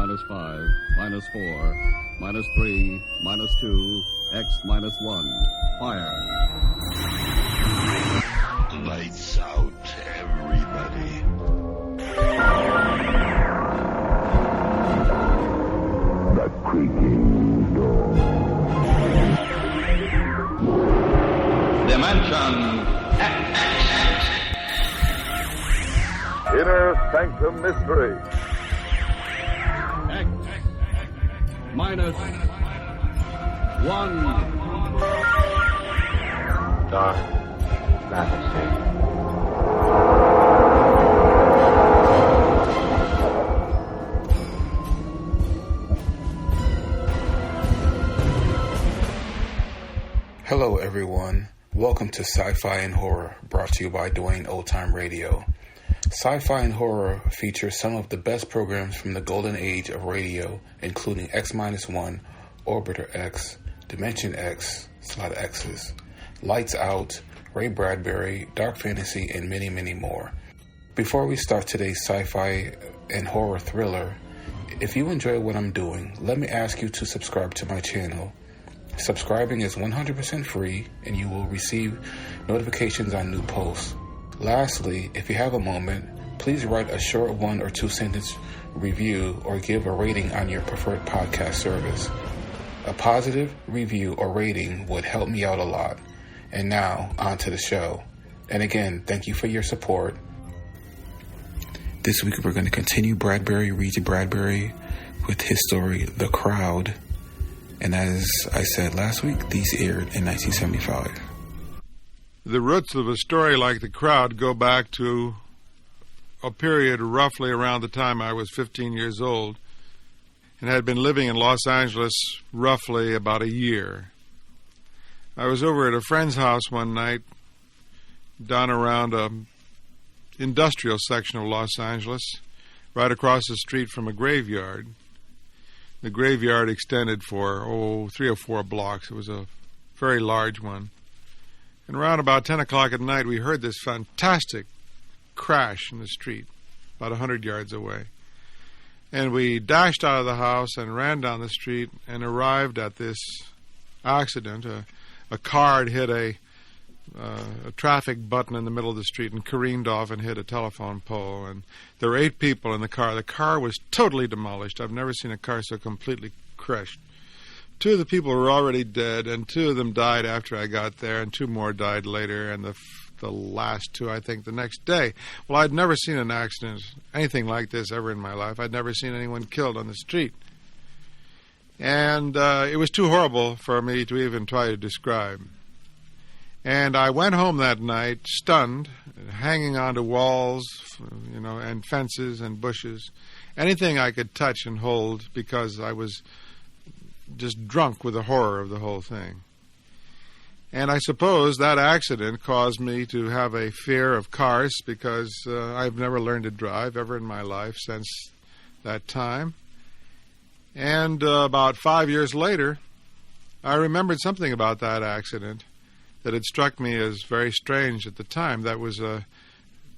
minus 5, minus 4, minus 3, minus 2, X minus 1. Fire. Lights out, everybody. The creaking door. Dimension X. Inner Sanctum Mystery. X minus 1. Dark fantasy. Hello everyone, welcome to Sci-Fi and Horror, brought to you by Dwayne Old Time Radio. Sci-Fi and Horror features some of the best programs from the golden age of radio, including X-1, Orbiter X, Dimension X, it's a lot of X's, Lights Out, Ray Bradbury, Dark Fantasy, and many, many more. Before we start today's sci-fi and horror thriller, if you enjoy what I'm doing, let me ask you to subscribe to my channel. Subscribing is 100% free, and you will receive notifications on new posts. Lastly, if you have a moment, please write a short 1 or 2 sentence review or give a rating on your preferred podcast service. A positive review or rating would help me out a lot. And now, on to the show. And again, thank you for your support. This week we're going to continue Bradbury reads Bradbury with his story, The Crowd. And as I said last week, these aired in 1975. The roots of a story like The Crowd go back to a period roughly around the time I was 15 years old and had been living in Los Angeles roughly about a year. I was over at a friend's house one night down around an industrial section of Los Angeles, right across the street from a graveyard. The graveyard extended for, 3 or 4 blocks. It was a very large one. And around about 10 o'clock at night, we heard this fantastic crash in the street, about 100 yards away. And we dashed out of the house and ran down the street and arrived at this accident. A car had hit a traffic button in the middle of the street and careened off and hit a telephone pole. And there were 8 people in the car. The car was totally demolished. I've never seen a car so completely crushed. 2 of the people were already dead, and 2 of them died after I got there, and 2 more died later, and the last 2, I think, the next day. Well, I'd never seen an accident, anything like this ever in my life. I'd never seen anyone killed on the street. And it was too horrible for me to even try to describe. And I went home that night, stunned, hanging onto walls, and fences and bushes, anything I could touch and hold, because I was just drunk with the horror of the whole thing. And I suppose that accident caused me to have a fear of cars, because I've never learned to drive ever in my life since that time. And about 5 years later, I remembered something about that accident that had struck me as very strange at the time. That was a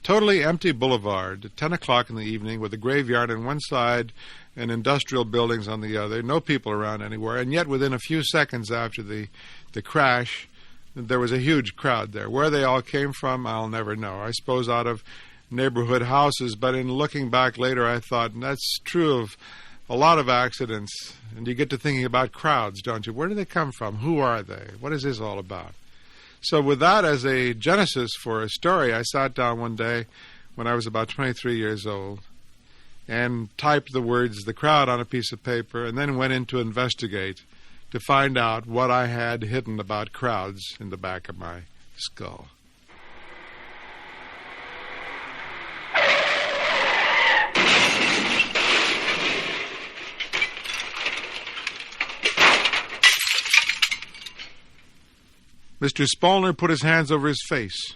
totally empty boulevard at 10 o'clock in the evening, with a graveyard on one side and industrial buildings on the other, no people around anywhere, and yet within a few seconds after the crash, there was a huge crowd there. Where they all came from, I'll never know. I suppose out of neighborhood houses, but in looking back later, I thought, that's true of a lot of accidents, and you get to thinking about crowds, don't you? Where do they come from? Who are they? What is this all about? So with that as a genesis for a story, I sat down one day when I was about 23 years old and typed the words "The Crowd" on a piece of paper, and then went in to investigate to find out what I had hidden about crowds in the back of my skull. Mr. Spallner put his hands over his face.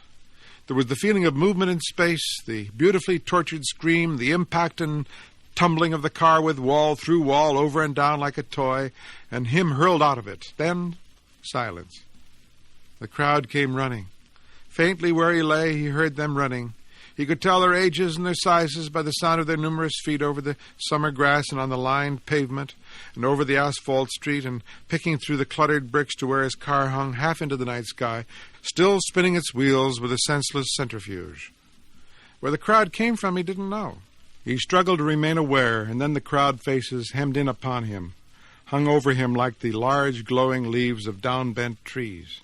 There was the feeling of movement in space, the beautifully tortured scream, the impact and tumbling of the car with wall through wall, over and down like a toy, and him hurled out of it. Then silence. The crowd came running. Faintly where he lay, he heard them running. He could tell their ages and their sizes by the sound of their numerous feet over the summer grass and on the lined pavement and over the asphalt street, and picking through the cluttered bricks to where his car hung half into the night sky, still spinning its wheels with a senseless centrifuge. Where the crowd came from he didn't know. He struggled to remain aware, and then the crowd faces hemmed in upon him, hung over him like the large glowing leaves of down-bent trees.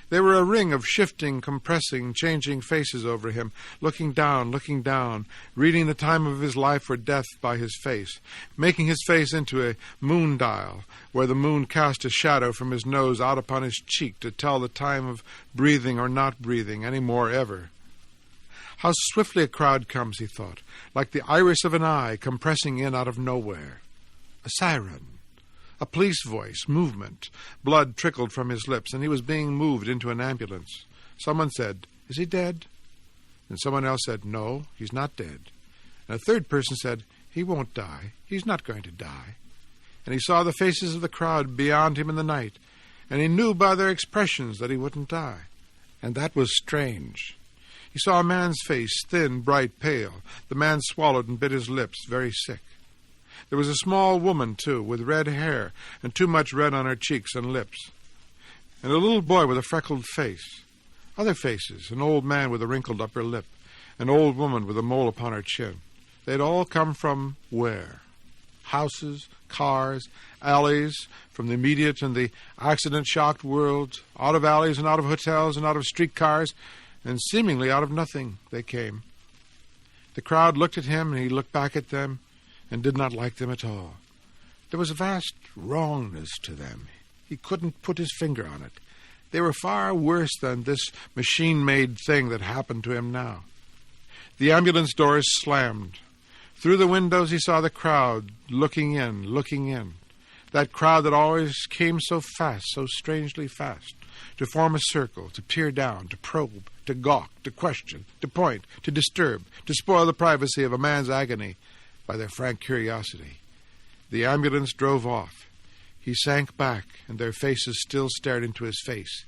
They were a ring of shifting, compressing, changing faces over him, looking down, reading the time of his life or death by his face, making his face into a moon dial, where the moon cast a shadow from his nose out upon his cheek to tell the time of breathing or not breathing any more ever. How swiftly a crowd comes, he thought, like the iris of an eye compressing in out of nowhere. A siren. A police voice, movement. Blood trickled from his lips, and he was being moved into an ambulance. Someone said, "Is he dead?" And someone else said, "No, he's not dead." And a third person said, "He won't die. He's not going to die." And he saw the faces of the crowd beyond him in the night, and he knew by their expressions that he wouldn't die. And that was strange. He saw a man's face, thin, bright, pale. The man swallowed and bit his lips, very sick. There was a small woman, too, with red hair and too much red on her cheeks and lips, and a little boy with a freckled face. Other faces, an old man with a wrinkled upper lip, an old woman with a mole upon her chin. They had all come from where? Houses, cars, alleys, from the immediate and the accident-shocked world, out of alleys and out of hotels and out of streetcars, and seemingly out of nothing they came. The crowd looked at him, and he looked back at them, and did not like them at all. There was a vast wrongness to them. He couldn't put his finger on it. They were far worse than this machine-made thing that happened to him now. The ambulance doors slammed. Through the windows he saw the crowd looking in. That crowd that always came so fast, so strangely fast, to form a circle, to peer down, to probe, to gawk, to question, to point, to disturb, to spoil the privacy of a man's agony by their frank curiosity. The ambulance drove off. He sank back, and their faces still stared into his face,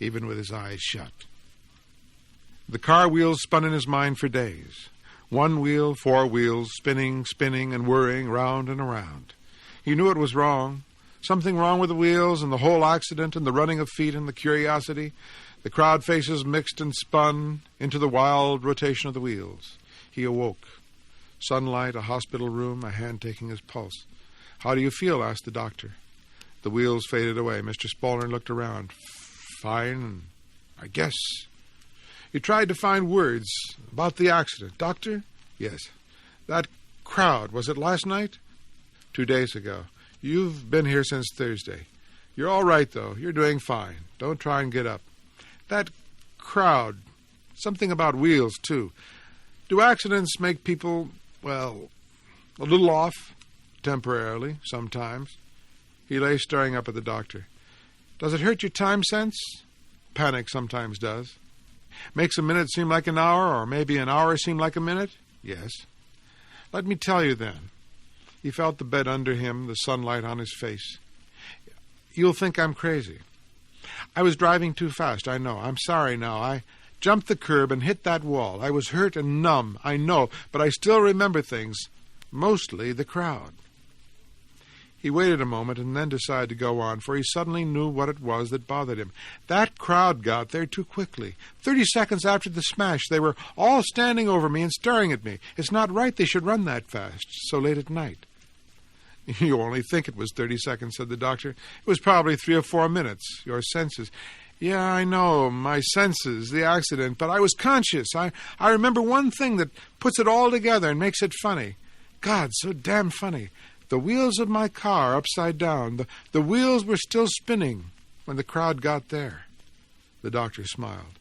even with his eyes shut. The car wheels spun in his mind for days. 1 wheel, 4 wheels, spinning, and whirring round and around. He knew it was wrong. Something wrong with the wheels and the whole accident and the running of feet and the curiosity. The crowd faces mixed and spun into the wild rotation of the wheels. He awoke. Sunlight, a hospital room, a hand taking his pulse. "How do you feel?" asked the doctor. The wheels faded away. Mr. Spaulding looked around. "Fine, I guess." He tried to find words about the accident. "Doctor?" "Yes." "That crowd, was it last night?" 2 days ago. "You've been here since Thursday. You're all right, though. You're doing fine. Don't try and get up." "That crowd, something about wheels, too. Do accidents make people, well, a little off, temporarily, sometimes?" He lay staring up at the doctor. "Does it hurt your time sense?" "Panic sometimes does." "Makes a minute seem like an hour, or maybe an hour seem like a minute?" "Yes." "Let me tell you, then." He felt the bed under him, the sunlight on his face. "You'll think I'm crazy. I was driving too fast, I know. I'm sorry now. I jumped the curb and hit that wall. I was hurt and numb, I know, but I still remember things, mostly the crowd." He waited a moment and then decided to go on, for he suddenly knew what it was that bothered him. That crowd got there too quickly. 30 seconds after the smash, they were all standing over me and staring at me. It's not right they should run that fast, so late at night. "You only think it was 30 seconds, said the doctor. "It was probably 3 or 4 minutes. Your senses." "Yeah, I know, my senses, the accident, but I was conscious. I remember one thing that puts it all together and makes it funny. God, so damn funny. The wheels of my car upside down. The wheels were still spinning when the crowd got there." The doctor smiled.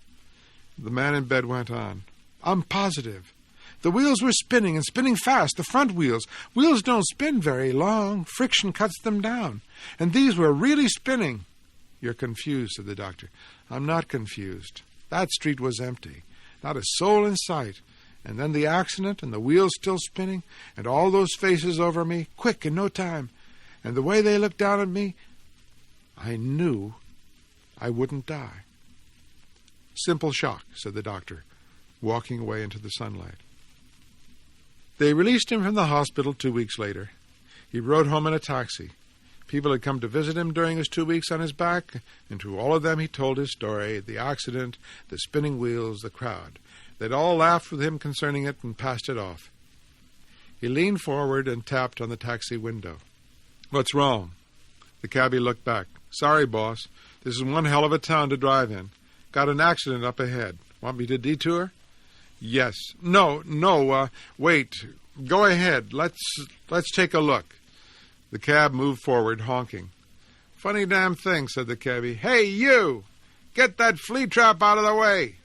The man in bed went on. "I'm positive. The wheels were spinning, and spinning fast, the front wheels. Wheels don't spin very long. Friction cuts them down. And these were really spinning." "You're confused," said the doctor. "I'm not confused. That street was empty. Not a soul in sight. And then the accident, and the wheels still spinning, and all those faces over me, quick, in no time. And the way they looked down at me, I knew I wouldn't die." "Simple shock," said the doctor. walking away into the sunlight. They released him from the hospital 2 weeks later. He rode home in a taxi. People had come to visit him during his 2 weeks on his back, and to all of them he told his story, the accident, the spinning wheels, the crowd. They'd all laughed with him concerning it and passed it off. He leaned forward and tapped on the taxi window. "What's wrong?" The cabbie looked back. "Sorry, boss. This is one hell of a town to drive in. Got an accident up ahead. Want me to detour?" "Yes. No, wait. Go ahead. Let's take a look." The cab moved forward, honking. "Funny damn thing," said the cabbie. "Hey, you! Get that flea trap out of the way!"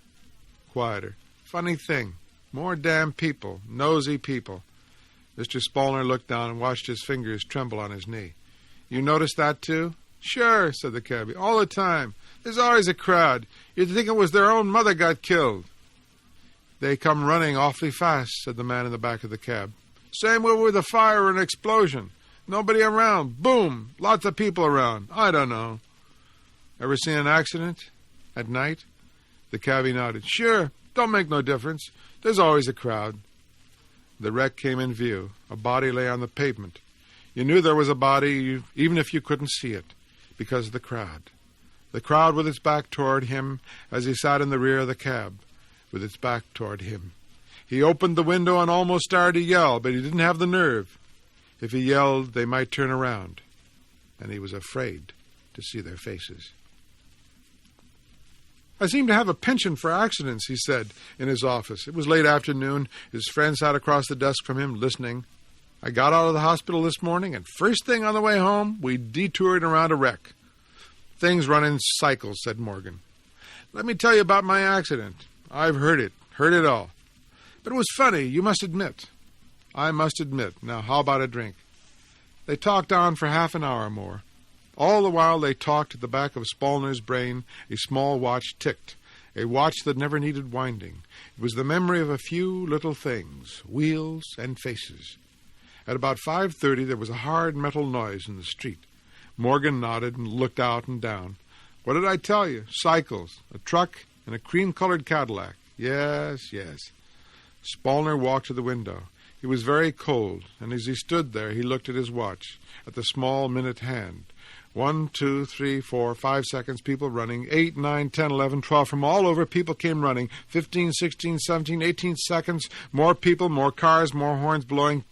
Quieter. "Funny thing. More damn people. Nosy people." Mr. Spallner looked down and watched his fingers tremble on his knee. "You noticed that, too?" "Sure," said the cabbie. "All the time. There's always a crowd. You'd think it was their own mother got killed." "They come running awfully fast," said the man in the back of the cab. "Same way with a fire or an explosion. Nobody around. Boom! Lots of people around. I don't know." "Ever seen an accident? At night?" The cabbie nodded. "Sure. Don't make no difference. There's always a crowd." The wreck came in view. A body lay on the pavement. You knew there was a body, even if you couldn't see it, because of the crowd. The crowd with its back toward him as he sat in the rear of the cab, with its back toward him. He opened the window and almost started to yell, but he didn't have the nerve. If he yelled, they might turn around, and he was afraid to see their faces. "I seem to have a penchant for accidents," he said in his office. It was late afternoon. His friend sat across the desk from him, listening. "I got out of the hospital this morning, and first thing on the way home, we detoured around a wreck." "Things run in cycles," said Morgan. "Let me tell you about my accident. I've heard it all. But it was funny, you must admit." "I must admit. Now, how about a drink?" They talked on for half an hour or more. All the while they talked, at the back of Spallner's brain, a small watch ticked, a watch that never needed winding. It was the memory of a few little things, wheels and faces. At about 5:30 there was a hard metal noise in the street. Morgan nodded and looked out and down. "What did I tell you? Cycles, a truck, and a cream-colored Cadillac. Yes. Spallner walked to the window. It was very cold, and as he stood there he looked at his watch, at the small minute hand. 1, 2, 3, 4, 5 seconds, people running. 8, 9, 10, 11, 12. From all over, people came running. 15, 16, 17, 18 seconds. More people, more cars, more horns blowing.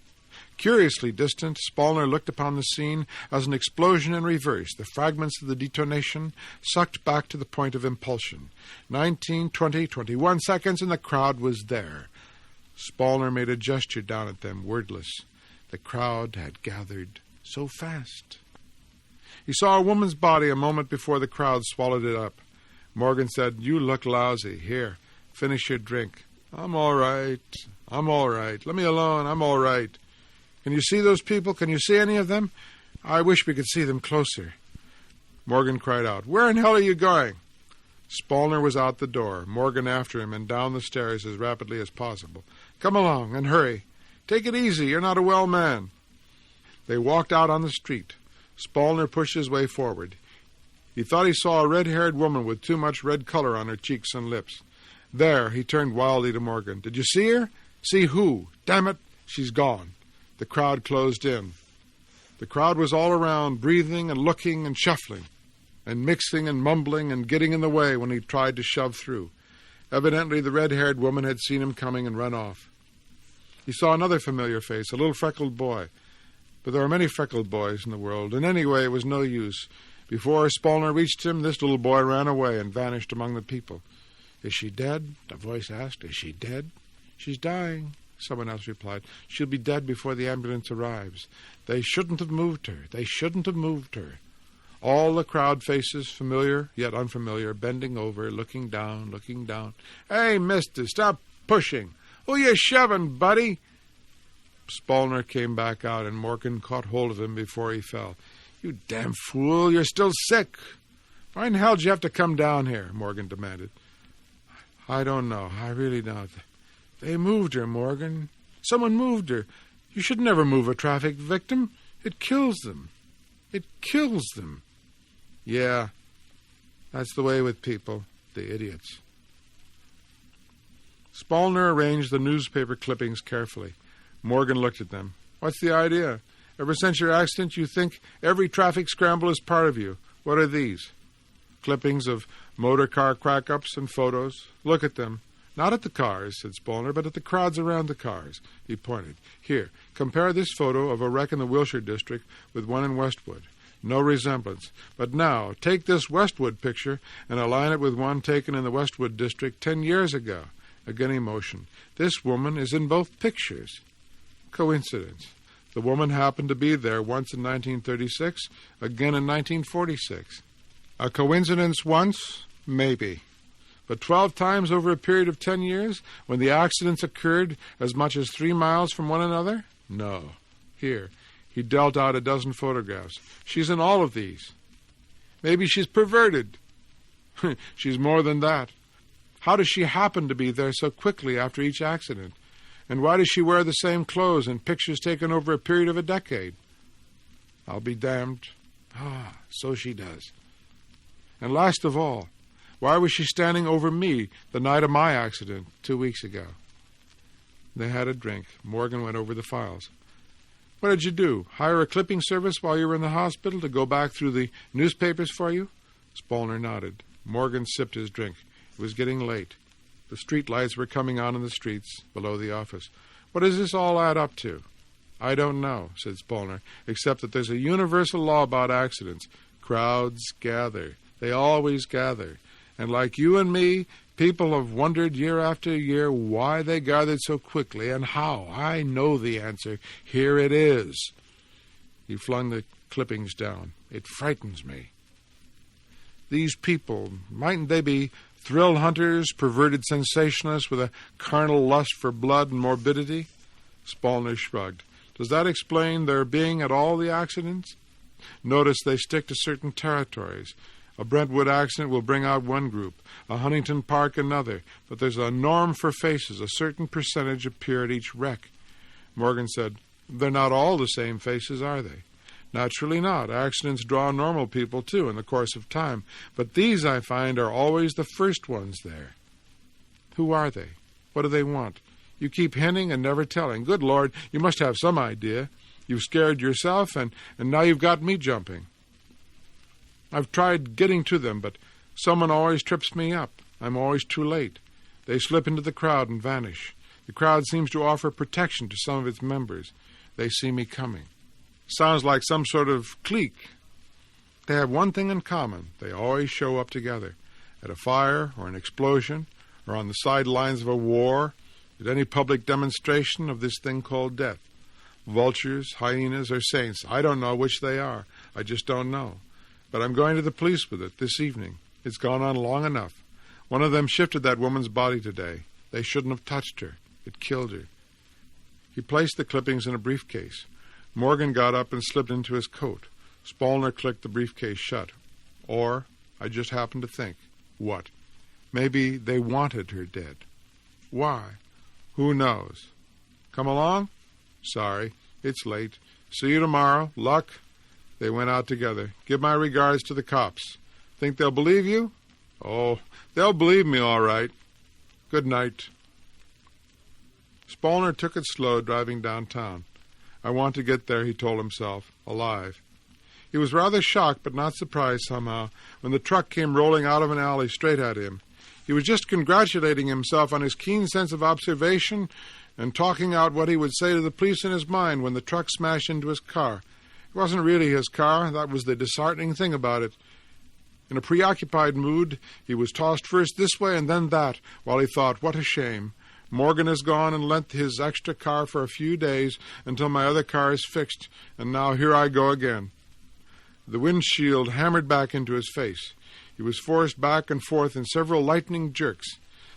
Curiously distant, Spallner looked upon the scene as an explosion in reverse, the fragments of the detonation sucked back to the point of impulsion. 19, 20, 21 seconds, and the crowd was there. Spallner made a gesture down at them, wordless. The crowd had gathered so fast. He saw a woman's body a moment before the crowd swallowed it up. Morgan said, "You look lousy. Here, finish your drink." I'm all right. Let me alone. I'm all right." "Can you see those people? Can you see any of them?" "I wish we could see them closer." Morgan cried out, "Where in hell are you going?" Spallner was out the door, Morgan after him, and down the stairs as rapidly as possible. "Come along, and hurry. Take it easy. You're not a well man." They walked out on the street. Spallner pushed his way forward. He thought he saw a red-haired woman with too much red color on her cheeks and lips. "There," he turned wildly to Morgan. "Did you see her?" "See who? Damn it, she's gone." The crowd closed in. The crowd was all around, breathing and looking and shuffling, and mixing and mumbling and getting in the way when he tried to shove through. Evidently the red-haired woman had seen him coming and run off. He saw another familiar face, a little freckled boy. But there are many freckled boys in the world, and anyway it was no use. Before Spallner reached him, this little boy ran away and vanished among the people. "Is she dead?" a voice asked. "Is she dead?" "She's dying," someone else replied. "She'll be dead before the ambulance arrives. They shouldn't have moved her. All the crowd faces, familiar yet unfamiliar, bending over, looking down. "Hey, mister, stop pushing. Who you shoving, buddy?" Spallner came back out, and Morgan caught hold of him before he fell. "You damn fool, you're still sick. Why in hell did you have to come down here?" Morgan demanded. "I don't know. I really don't. They moved her, Morgan. Someone moved her. You should never move a traffic victim. It kills them. "Yeah, that's the way with people, the idiots." Spallner arranged the newspaper clippings carefully. Morgan looked at them. What's the idea? Ever since your accident, you think every traffic scramble is part of you. What are these? Clippings of motor car crack-ups and photos. Look at them. Not at the cars, said Spallner, but at the crowds around the cars. He pointed. Here, compare this photo of a wreck in the Wilshire district with one in Westwood. No resemblance. But now, take this Westwood picture and align it with one taken in the Westwood district 10 years ago. Again emotion. This woman is in both pictures. Coincidence. The woman happened to be there once in 1936, again in 1946. A coincidence once? Maybe. But 12 times over a period of 10 years, when the accidents occurred as much as 3 miles from one another? No. Here, he dealt out a dozen photographs. She's in all of these. Maybe she's perverted. She's more than that. How does she happen to be there so quickly after each accident? And why does she wear the same clothes in pictures taken over a period of a decade? I'll be damned. So she does. And last of all, why was she standing over me the night of my accident 2 weeks ago? They had a drink. Morgan went over the files. What did you do? Hire a clipping service while you were in the hospital to go back through the newspapers for you? Spallner nodded. Morgan sipped his drink. It was getting late. The street lights were coming on in the streets below the office. What does this all add up to? I don't know, said Spallner, except that there's a universal law about accidents. Crowds gather. They always gather. And like you and me, people have wondered year after year why they gathered so quickly and how. I know the answer. Here it is. He flung the clippings down. It frightens me. These people, mightn't they be thrill hunters, perverted sensationalists with a carnal lust for blood and morbidity? Spallner shrugged. Does that explain their being at all the accidents? Notice they stick to certain territories. A Brentwood accident will bring out one group, a Huntington Park another, but there's a norm for faces. A certain percentage appear at each wreck. Morgan said, They're not all the same faces, are they? Naturally not. Accidents draw normal people, too, in the course of time. But these, I find, are always the first ones there. Who are they? What do they want? You keep hinting and never telling. Good Lord, you must have some idea. You've scared yourself, and now you've got me jumping. I've tried getting to them, but someone always trips me up. I'm always too late. They slip into the crowd and vanish. The crowd seems to offer protection to some of its members. They see me coming. Sounds like some sort of clique. They have one thing in common. They always show up together. At a fire or an explosion or on the sidelines of a war, at any public demonstration of this thing called death. Vultures, hyenas, or saints. I don't know which they are. I just don't know. But I'm going to the police with it this evening. It's gone on long enough. One of them shifted that woman's body today. They shouldn't have touched her. It killed her. He placed the clippings in a briefcase. Morgan got up and slipped into his coat. Spallner clicked the briefcase shut. Or, I just happened to think, what? Maybe they wanted her dead. Why? Who knows? Come along? Sorry, it's late. See you tomorrow. Luck. They went out together. Give my regards to the cops. Think they'll believe you? Oh, they'll believe me all right. Good night. Spallner took it slow driving downtown. I want to get there, he told himself, alive. He was rather shocked but not surprised somehow when the truck came rolling out of an alley straight at him. He was just congratulating himself on his keen sense of observation and talking out what he would say to the police in his mind when the truck smashed into his car. It wasn't really his car. That was the disheartening thing about it. In a preoccupied mood, he was tossed first this way and then that, while he thought, what a shame. Morgan has gone and lent his extra car for a few days until my other car is fixed, and now here I go again. The windshield hammered back into his face. He was forced back and forth in several lightning jerks.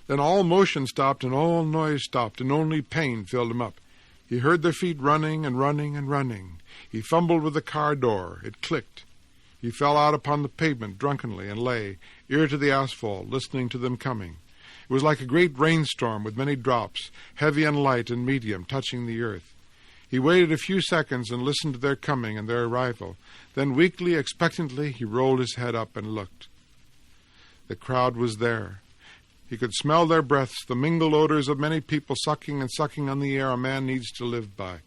Then all motion stopped and all noise stopped, and only pain filled him up. He heard their feet running and running and running. He fumbled with the car door. It clicked. He fell out upon the pavement drunkenly and lay, ear to the asphalt, listening to them coming. It was like a great rainstorm with many drops, heavy and light and medium, touching the earth. He waited a few seconds and listened to their coming and their arrival. Then weakly, expectantly, he rolled his head up and looked. The crowd was there. He could smell their breaths, the mingled odors of many people sucking and sucking on the air a man needs to live by.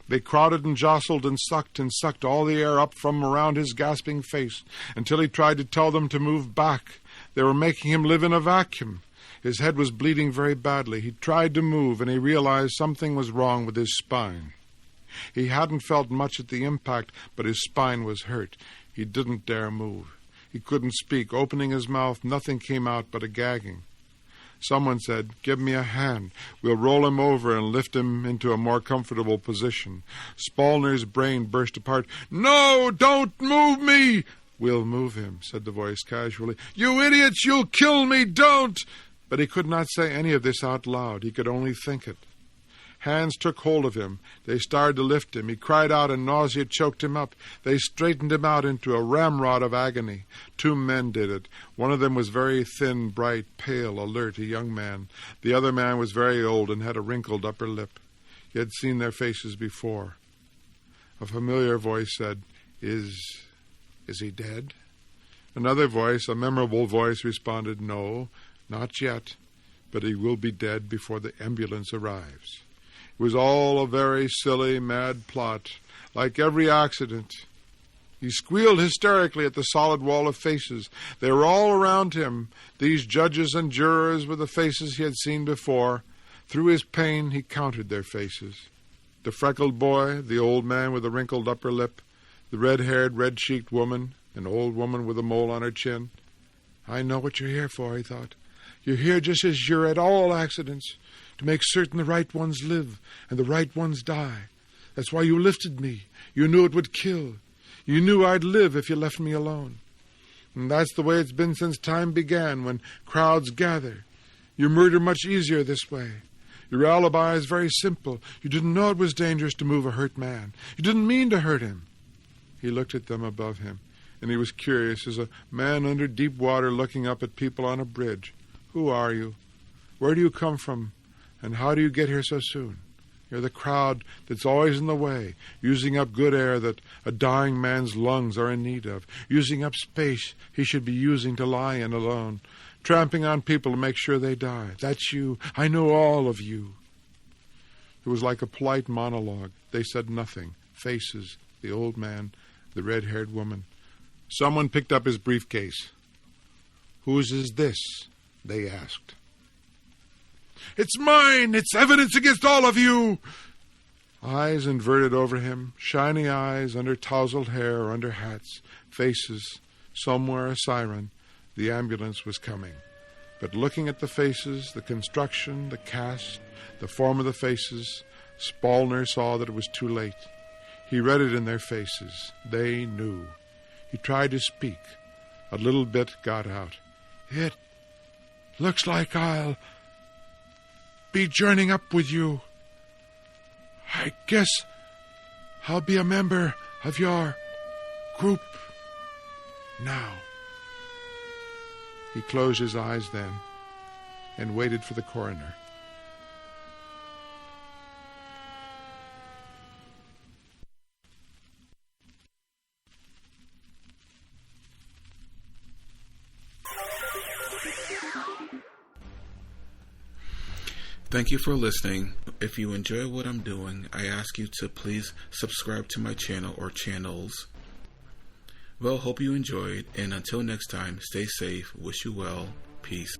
They crowded and jostled and sucked all the air up from around his gasping face until he tried to tell them to move back. They were making him live in a vacuum. His head was bleeding very badly. He tried to move, and he realized something was wrong with his spine. He hadn't felt much at the impact, but his spine was hurt. He didn't dare move. He couldn't speak. Opening his mouth, nothing came out but a gagging. Someone said, "Give me a hand. We'll roll him over and lift him into a more comfortable position." Spallner's brain burst apart. "No, don't move me!" "We'll move him," said the voice casually. "You idiots, you'll kill me, don't!" But he could not say any of this out loud. He could only think it. Hands took hold of him. They started to lift him. He cried out, and nausea choked him up. They straightened him out into a ramrod of agony. 2 men did it. One of them was very thin, bright, pale, alert, a young man. The other man was very old and had a wrinkled upper lip. He had seen their faces before. A familiar voice said, Is he dead?" Another voice, a memorable voice, responded, "No, not yet, but he will be dead before the ambulance arrives." It was all a very silly, mad plot, like every accident. He squealed hysterically at the solid wall of faces. They were all around him, these judges and jurors with the faces he had seen before. Through his pain, he counted their faces. The freckled boy, the old man with the wrinkled upper lip, the red-haired, red-cheeked woman, an old woman with a mole on her chin. "I know what you're here for," he thought. "You're here just as you're at all accidents, to make certain the right ones live and the right ones die. That's why you lifted me. You knew it would kill. You knew I'd live if you left me alone. And that's the way it's been since time began, when crowds gather. You murder much easier this way. Your alibi is very simple. You didn't know it was dangerous to move a hurt man. You didn't mean to hurt him." He looked at them above him, and he was curious as a man under deep water looking up at people on a bridge. "Who are you? Where do you come from? And how do you get here so soon? You're the crowd that's always in the way, using up good air that a dying man's lungs are in need of, using up space he should be using to lie in alone, tramping on people to make sure they die. That's you. I know all of you." It was like a polite monologue. They said nothing. Faces, the old man, the red-haired woman. Someone picked up his briefcase. "Whose is this?" they asked. "It's mine! It's evidence against all of you!" Eyes inverted over him, shiny eyes under tousled hair or under hats, faces, somewhere a siren. The ambulance was coming. But looking at the faces, the construction, the cast, the form of the faces, Spallner saw that it was too late. He read it in their faces. They knew. He tried to speak. A little bit got out. "It looks like I'll be joining up with you. I guess I'll be a member of your group now." He closed his eyes then and waited for the coroner. Thank you for listening. If you enjoy what I'm doing, I ask you to please subscribe to my channel or channels. Well, hope you enjoyed, and until next time, stay safe, wish you well, peace.